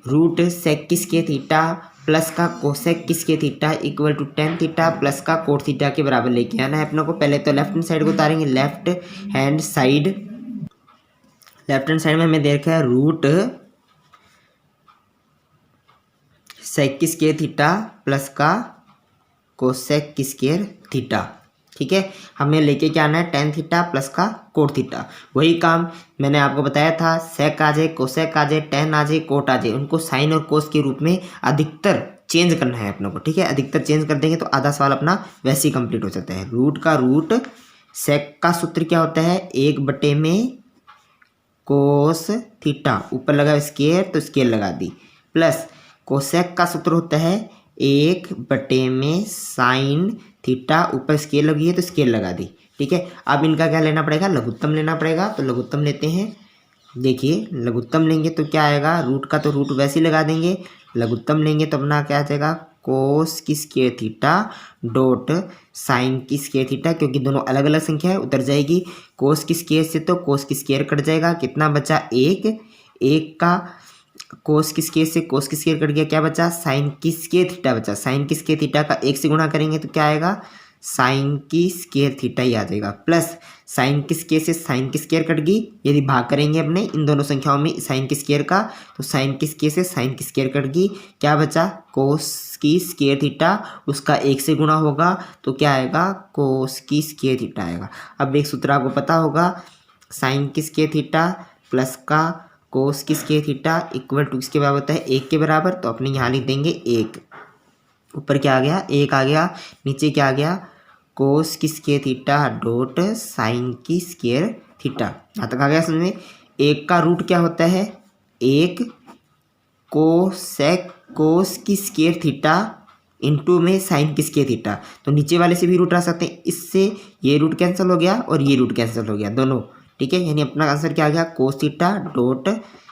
रूट सेक की स्केयर थीटा प्लस का कोसेक की square theta equal to tan theta plus का कोट थीटा के बराबर लेके आना है अपने को। पहले तो लेफ्ट हैंड साइड को उतारेंगे, लेफ्ट हैंड साइड में हमें देखा है रूट सेक की स्केयर थीटा प्लस का कोसेक की स्केयर थीटा। ठीक है, हमें लेके क्या आना है टेन थीटा प्लस का कोट थीटा। वही काम मैंने आपको बताया था, सेक आ जाए कोसेक आ जाए टेन आ जाए कोट आ जाए, उनको साइन और कोस के रूप में अधिकतर चेंज करना है अपने को। ठीक है, अधिकतर चेंज कर देंगे तो आधा सवाल अपना वैसे ही कंप्लीट हो जाता है। रूट का रूट सेक का सूत्र क्या होता है एक बटे में कोस थीटा, ऊपर लगा स्केयर तो स्केयर लगा दी, प्लस कोसेक का सूत्र होता है एक बटे में साइन थीटा, ऊपर स्केल लगी है तो स्केल लगा दी। ठीक है, अब इनका क्या लेना पड़ेगा लघुत्तम लेना पड़ेगा, तो लघुत्तम लेते हैं। देखिए लघुत्तम लेंगे तो क्या आएगा रूट का तो रूट वैसे ही लगा देंगे, लघुत्तम लेंगे तो अपना क्या आ जाएगा कोस की स्केयर थीटा डॉट साइन की स्केयर थीटा, क्योंकि दोनों अलग अलग संख्या है उतर जाएगी। कोस की स्केयर से तो कोस की स्केयर कट जाएगा, कितना बचा एक का कोस की स्केयर से कोस की स्केयर कट गया, क्या बचा साइन की स्केयर थीटा बचा। साइन की स्केयर थीटा का एक से गुणा करेंगे तो क्या आएगा साइन की स्केयर थीटा ही आ जाएगा, प्लस साइन की स्क्वायर से साइन की स्क्वायर कट गई। यदि भाग करेंगे अपने इन दोनों संख्याओं में साइन की स्क्वायर का, तो साइन की स्क्वायर से साइन की स्क्वायर कट गई। क्या बचा? कोस की स्क्वायर थीटा, उसका 1 से गुणा होगा तो क्या आएगा? कोस की स्क्वायर थीटा आएगा। अब एक सूत्र आपको पता होगा, साइन की स्क्वायर थीटा प्लस का कोस की स्क्वायर थीटा इक्वल टू किसके बराबर होता है? 1 के बराबर। तो अपने यहाँ लिख देंगे 1। ऊपर क्या आ गया? 1 आ गया। नीचे क्या आ गया? कोस की स्क्वायर थीटा डॉट साइन की स्क्वायर थीटा। यहाँ तक आ गया समझ में? 1 का रूट क्या होता है? 1 कोस की स्क्वायर थीटा इंटू में साइन की स्क्वायर थीटा। तो नीचे वाले से भी रूट आ सकते हैं, इससे ये रूट कैंसिल हो गया और ये रूट कैंसिल हो गया दोनों। ठीक है, यानी अपना आंसर क्या आ गया? Cos theta dot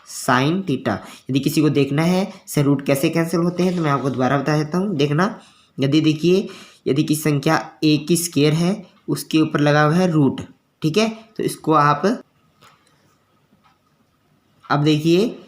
sine theta. यदि किसी को देखना है से रूट कैसे कैंसिल होते हैं तो मैं आपको दोबारा बता देता हूँ। देखना, यदि देखिए, यदि किसी संख्या a की स्क्वायर है उसके ऊपर लगा हुआ है रूट, ठीक है, तो इसको आप अब देखिए,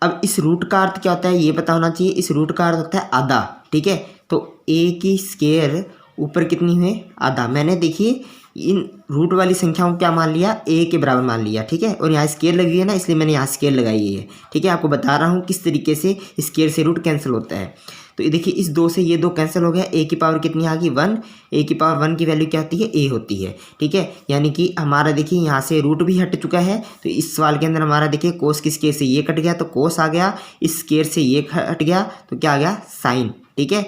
अब इस रूट का अर्थ क्या होता है ये पता होना चाहिए। इस रूट का अर्थ होता है आधा। ठीक है, तो a की स्क्वायर ऊपर कितनी है? आधा। मैंने देखिए इन रूट वाली संख्याओं को क्या मान लिया? a के बराबर मान लिया। ठीक है, और यहाँ स्क्वायर लगी है ना, इसलिए मैंने यहाँ स्क्वायर लगाई है। ठीक है, आपको बता रहा हूँ किस तरीके से स्क्वायर से रूट कैंसिल होता है। तो ये देखिए, इस 2 से ये 2 कैंसिल हो गया। a की पावर कितनी आ गई? 1। a की पावर 1 की वैल्यू क्या होती है? a होती है। ठीक है, यानी कि हमारा देखिए यहाँ से रूट भी हट चुका है। तो इस सवाल के अंदर हमारा देखिए कोस की स्क्वायर से ये कट गया तो कोस आ गया, इस स्क्वायर से ये हट गया तो क्या आ गया? साइन। ठीक है,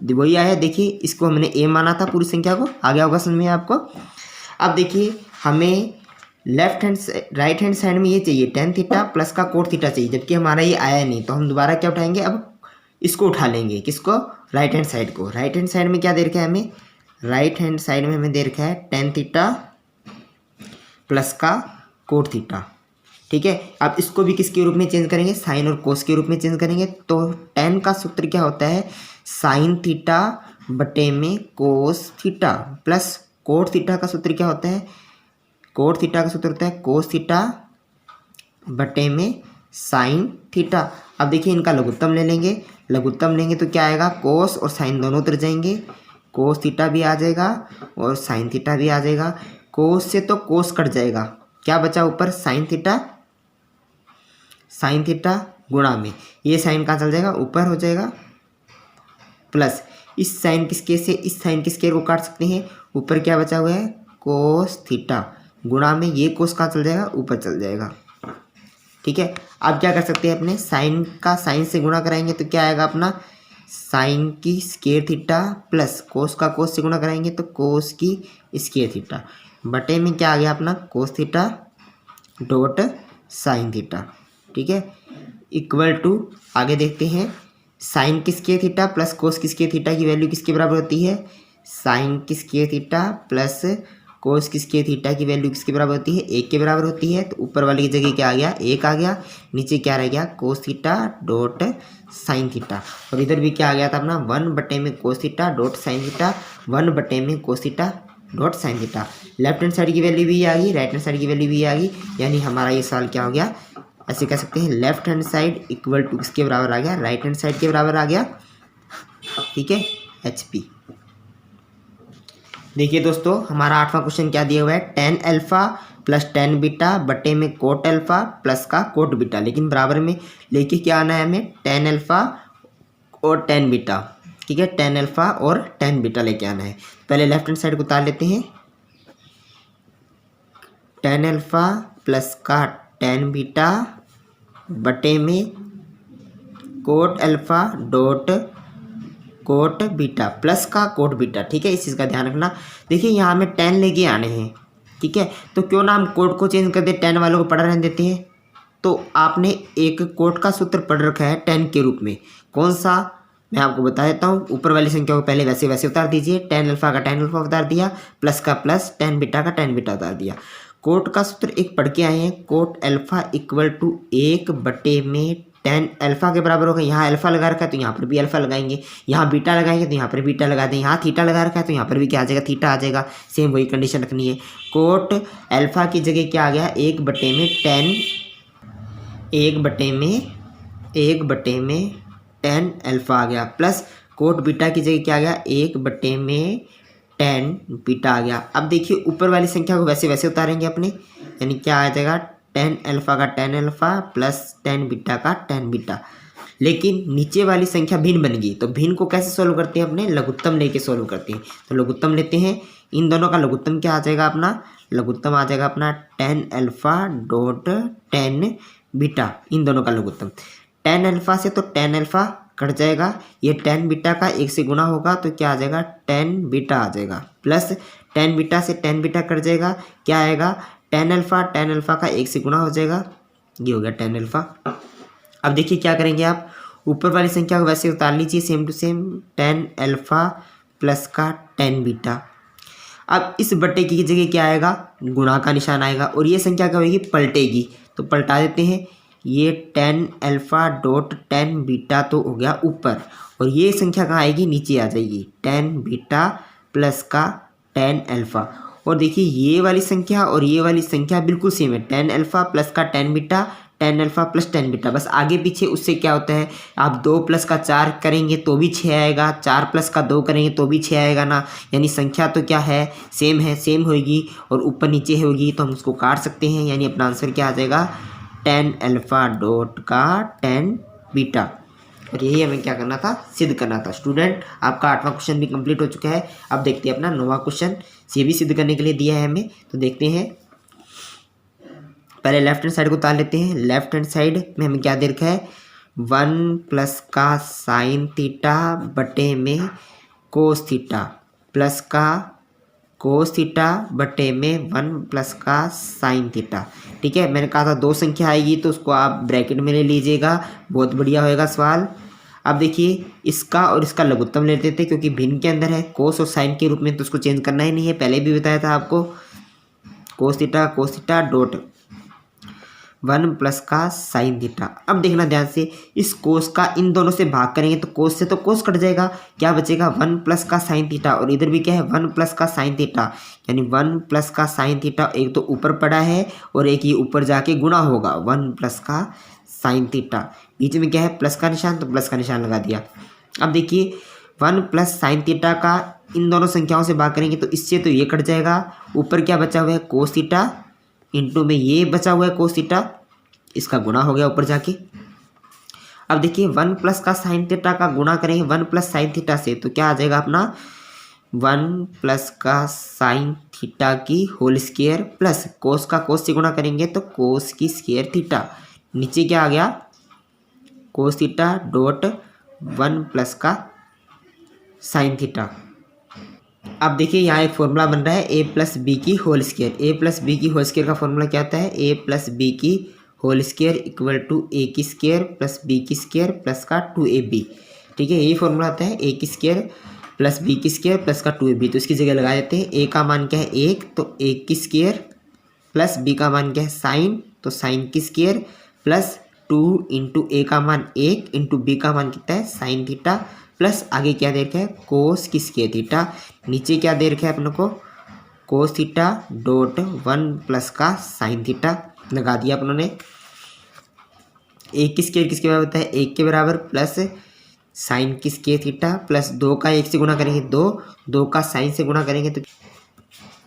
वही आया। देखिए, इसको हमने a माना था पूरी संख्या को। आ गया होगा समझ में आपको? अब देखिए, हमें राइट हैंड साइड में ये चाहिए टेन थीटा प्लस का कोट थीटा चाहिए, जबकि हमारा ये आया नहीं। तो हम दोबारा क्या उठाएंगे? अब इसको उठा लेंगे। किसको? राइट हैंड साइड को। राइट हैंड साइड में क्या दे रखा है हमें? राइट हैंड साइड में हमें दे रखा है टेन थीटा प्लस का कोट थीटा। ठीक है, अब इसको भी किसके रूप में चेंज करेंगे? साइन और कोस के रूप में चेंज करेंगे। तो टेन का सूत्र क्या होता है? साइन थीटा बटे में cos theta plus cot theta का सूत्र क्या होता है? कोट थीटा का सूत्र होता है कोस थीटा बटे में साइन थीटा। अब देखिए, इनका लघुत्तम ले लेंगे। लघुत्तम लेंगे तो क्या आएगा? कोस और साइन दोनों उतर जाएंगे। कोस थीटा भी आ जाएगा और साइन थीटा भी आ जाएगा। कोस से तो कोस कट जाएगा, क्या बचा ऊपर? Sine theta. साइन थीटा गुणा में ये साइन कहाँ चल जाएगा? ऊपर हो जाएगा। प्लस इस साइन की स्क्वायर से इस साइन की स्क्वायर को काट सकते हैं। ऊपर क्या बचा हुआ है? कोस थीटा गुणा में ये कोस कहाँ चल जाएगा? ऊपर चल जाएगा। ठीक है, अब क्या कर सकते हैं? अपने साइन का साइन से गुणा कराएंगे तो क्या आएगा अपना? साइन की स्क्वायर थीटा प्लस कोस का कोस से गुणा कराएंगे तो कोस की स्क्वायर थीटा बटे में क्या आ गया अपना? Cos theta dot sine theta. ठीक है, इक्वल टू आगे देखते हैं, साइन की स्क्वायर थीटा प्लस कोस की स्क्वायर थीटा की वैल्यू किसके बराबर होती है? साइन की स्क्वायर थीटा प्लस कोस की स्क्वायर थीटा की वैल्यू किसके बराबर होती है? 1 के बराबर होती है। तो ऊपर वाली की जगह क्या आ गया? 1 आ गया। नीचे क्या रह गया? Cos theta dot sine theta. और इधर भी क्या आ गया था अपना? 1 बटे में cos theta dot sine theta, 1 बटे में cos theta dot sine theta. Left hand side की वैल्यू भी आ गई, राइट हैंड साइड की वैल्यू भी आ गई। यानी हमारा ये सवाल क्या हो गया? ऐसे कह सकते हैं, left hand side equal to किसके बराबर आ गया? राइट हैंड साइड के बराबर आ गया। ठीक है, HP। देखिए दोस्तों, हमारा 8वां क्वेश्चन क्या दिया हुआ है? Ten alpha plus ten beta बटे में कोट अल्फा प्लस का कोट बीटा। लेकिन बराबर में लेके क्या आना है हमें? टेन अल्फा और टेन बीटा। ठीक है, टेन अल्फा और टेन बीटा लेके आना है। पहले लेफ्ट हैंड साइड को उतार लेते हैं। टेन अल्फा प्लस का टेन बीटा बटे में cot alpha dot cot beta plus का कोट बीटा। ठीक है, इस चीज़ का ध्यान रखना। देखिए, यहाँ हमें 10 लेके आने हैं। ठीक है, तो क्यों ना हम कोट को चेंज कर दे, 10 वालों को पढ़ा रहने देते हैं। तो आपने एक कोट का सूत्र पढ़ रखा है 10 के रूप में। कौन सा? मैं आपको बता देता हूँ। ऊपर वाली संख्या को पहले वैसे वैसे उतार दीजिए। टेन अल्फा का टेन अल्फा उतार दिया, प्लस का प्लस, टेन बीटा का टेन बीटा उतार दिया। कोट का सूत्र एक पढ़ के आए हैं, कोट अल्फा इक्वल टू 1 बटे में टेन अल्फा के बराबर होगा। यहाँ अल्फा लगा रखा है तो यहाँ पर भी अल्फा लगाएंगे, यहाँ बीटा लगाएंगे तो यहाँ पर बीटा लगा दें, यहाँ थीटा लगा रखा है तो यहाँ पर भी क्या आ जाएगा? थीटा आ जाएगा। सेम वही कंडीशन रखनी है। कोट अल्फा की जगह क्या आ गया? 1 बटे में टेन अल्फा आ गया, प्लस कोट बीटा की जगह क्या आ गया? 1 बटे में टेन बीटा आ गया। अब देखिए ऊपर वाली संख्या को वैसे वैसे उतारेंगे अपने, यानी क्या आ जाएगा टेन अल्फ़ा का ten alpha plus tan beta का टेन बीटा। लेकिन नीचे वाली संख्या भिन्न बन गई, तो भिन्न को कैसे सोल्व करते हैं अपने, लघुत्तम लेके सोल्व करते हैं। तो लघुत्तम लेते हैं, इन दोनों का लघुत्तम क्या आ जाएगा अपना, लघुत्तम आ जाएगा अपना ten alpha dot ten beta, इन दोनों का लघुत्तम। टेन अल्फ़ा से तो टेन अल्फ़ा कट जाएगा, ये टेन बीटा का एक से गुना होगा तो क्या आ जाएगा टेन बीटा आ जाएगा, प्लस टेन बीटा से टेन बीटा कट जाएगा, क्या आएगा टेन अल्फ़ा का एक से गुना हो जाएगा, ये हो गया टेन अल्फ़ा। अब देखिए क्या करेंगे आप, ऊपर वाली संख्या को वैसे उतार लीजिए same to same, tan alpha plus का टेन बीटा। अब इस बट्टे की जगह क्या आएगा, गुणा का निशान आएगा, और ये संख्या क्या होगी, पलटेगी। तो पलटा देते हैं, ये ten alpha dot ten beta तो हो गया ऊपर, और ये संख्या कहाँ आएगी, नीचे आ जाएगी, टेन बीटा प्लस का टेन अल्फ़ा। और देखिए ये वाली संख्या और ये वाली संख्या बिल्कुल सेम है, टेन अल्फ़ा प्लस का tan beta, ten alpha plus tan beta, बस आगे पीछे उससे क्या होता है, आप दो प्लस का चार करेंगे तो भी छः आएगा, चार प्लस का दो करेंगे तो भी छः आएगा ना, यानी संख्या तो क्या है, सेम होगी, और ऊपर नीचे होगी तो हम उसको काट सकते हैं, यानी अपना आंसर क्या आ जाएगा टेन अल्फ़ा डॉट का टेन बीटा। और यही हमें क्या करना था, सिद्ध करना था। स्टूडेंट आपका 8वां क्वेश्चन भी कंप्लीट हो चुका है। अब देखते हैं अपना 9वां क्वेश्चन, ये भी सिद्ध करने के लिए दिया है हमें, तो देखते हैं। पहले लेफ्ट हैंड साइड को उतार लेते हैं। लेफ्ट हैंड साइड में हमें क्या दे रखा है, वन प्लस का साइन थीटा बटे में कोस थीटा प्लस का कोस थीटा बटे में वन प्लस का साइन थीटा। ठीक है, मैंने कहा था दो संख्या आएगी तो उसको आप ब्रैकेट में ले लीजिएगा, बहुत बढ़िया होएगा सवाल। अब देखिए इसका और इसका लघुत्तम ले लेते थे, क्योंकि भिन्न के अंदर है कोस और साइन के रूप में, तो उसको चेंज करना ही नहीं है, पहले भी बताया था आपको। Cos theta dot one plus का साइन थीटा। अब देखना ध्यान से, इस कोस का इन दोनों से भाग करेंगे तो कोस से तो कोस कट जाएगा, क्या बचेगा वन प्लस का साइन थीटा, और इधर भी क्या है वन प्लस का साइन थीटा, यानी वन प्लस का साइन थीटा एक तो ऊपर पड़ा है और एक ये ऊपर जाके गुणा होगा, वन प्लस का साइन थीटा। बीच में क्या है प्लस का निशान, तो प्लस का निशान लगा दिया। अब देखिए वन प्लस साइन थीटा का इन दोनों संख्याओं से भाग करेंगे तो इससे तो ये कट जाएगा, ऊपर क्या बचा हुआ है कोस थीटा, इंटू में ये बचा हुआ है कोस थीटा, इसका गुणा हो गया ऊपर जाके। अब देखिए वन प्लस का साइन थीटा का गुणा करेंगे वन प्लस साइन थीटा से, तो क्या आ जाएगा अपना वन प्लस का साइन थीटा की होल स्क्वायर प्लस कोस का कोस से गुणा करेंगे तो कोस की स्क्वायर थीटा, नीचे क्या आ गया cos theta dot one plus का साइन थीटा। अब देखिए यहाँ एक फॉर्मूला बन रहा है ए प्लस बी की होल स्क्वायर। ए प्लस बी की होल स्क्वायर का फॉर्मूला क्या होता है, ए प्लस बी की होल स्क्वायर इक्वल टू ए की स्क्वायर प्लस बी की स्क्वायर प्लस का 2ab। ठीक है, यही फॉर्मूला आता है ए की स्क्वायर प्लस बी की स्क्वायर प्लस का 2ab। तो इसकी जगह लगा देते हैं, ए का मान क्या है एक, तो ए की स्क्वायर प्लस बी का मान क्या है साइन, तो साइन की स्क्वायर प्लस 2 इंटू ए का मान एक इंटू बी का मान कितना है साइन थीटा, प्लस आगे क्या दे रखा है कोस की स्क्वायर थीटा, नीचे क्या दे रखा है अपने को cos theta dot one plus का साइन थीटा लगा दिया अपनों ने। एक की स्क्वायर किसके बराबर होता है एक के बराबर, प्लस साइन की स्क्वायर थीटा प्लस दो का एक से गुणा करेंगे दो का साइन से गुणा करेंगे तो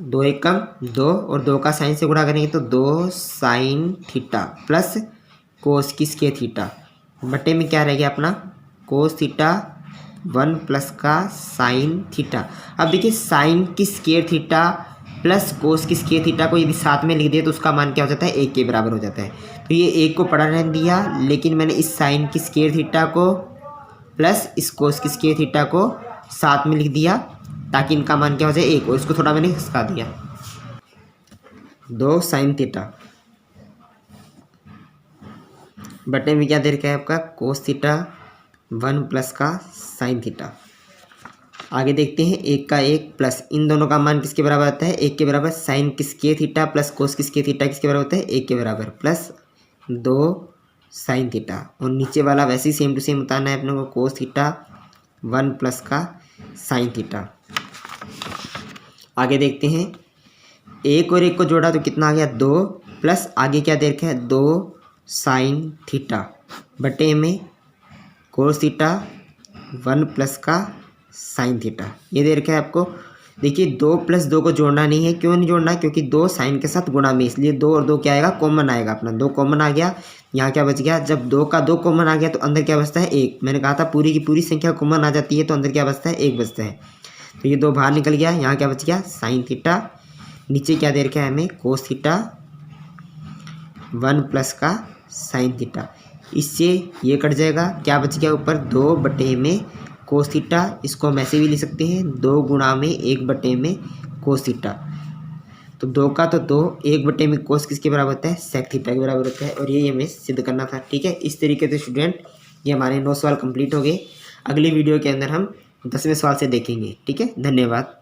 दो एक कम दो, और दो का साइन से गुणा करेंगे तो दो साइन थीटा प्लस कोस की स्क्वायर थीटा बटे में क्या रह गया अपना कोस थीटा वन प्लस का साइन थीटा। अब देखिए साइन की स्क्वायर थीटा प्लस कोस की स्क्वायर थीटा को यदि साथ में लिख दिए तो उसका मान क्या हो जाता है एक के बराबर हो जाता है। तो ये एक को पढ़ा रहने दिया, लेकिन मैंने इस साइन की स्क्वायर थीटा को प्लस इस कोस की स्क्वायर थीटा को साथ में लिख दिया ताकि इनका मान क्या हो जाए एक, और इसको थोड़ा मैंने खिसका दिया दो साइन थीटा बटे में क्या दे रखा है आपका कोस थीटा वन प्लस का साइन थीटा। आगे देखते हैं एक का एक प्लस इन दोनों का मान किसके बराबर आता है एक के बराबर, साइन की स्क्वायर थीटा प्लस कोस की स्क्वायर थीटा किसके बराबर होता है एक के बराबर, प्लस दो साइन थीटा, और नीचे वाला वैसे ही सेम टू सेम उतारना है अपने को कोस थीटा वन प्लस का साइन थीटा। आगे देखते हैं एक और एक को जोड़ा तो कितना आ गया दो, प्लस आगे क्या दे रखा है दो साइन थीटा बटे में कोस थीटा वन प्लस का साइन थीटा, ये दे रखा है आपको। देखिए 2 + 2 को जोड़ना नहीं है, क्यों नहीं जोड़ना है, क्योंकि 2 साइन के साथ गुणा में, इसलिए 2 और 2 क्या आएगा, कॉमन आएगा अपना, 2 कॉमन आ गया। यहाँ क्या बच गया, जब 2 का 2 कॉमन आ गया तो अंदर क्या बचता है, 1। मैंने कहा था पूरी की पूरी संख्या कॉमन आ जाती है तो अंदर क्या बचता है, 1 बचता है। तो ये 2 बाहर निकल गया, यहाँ क्या बच गया, साइन थीटा, नीचे क्या दे रखा है हमें, कोस थीटा 1 प्लस का साइन थीटा। इससे ये कट जाएगा, क्या बच गया ऊपर, 2 बटे में कोस थीटा, इसको हम ऐसे भी लिख सकते हैं 2 गुणा में 1 बटे में कोस थीटा। तो 2 का तो 2, 1 बटे में कोस किसके बराबर होता है, सेक थीटा के बराबर होता है। और ये हमें सिद्ध करना था। ठीक है, इस तरीके से स्टूडेंट ये हमारे 9 सवाल कंप्लीट हो गए। अगली वीडियो के अंदर हम 10वें सवाल से देखेंगे। ठीक है, धन्यवाद।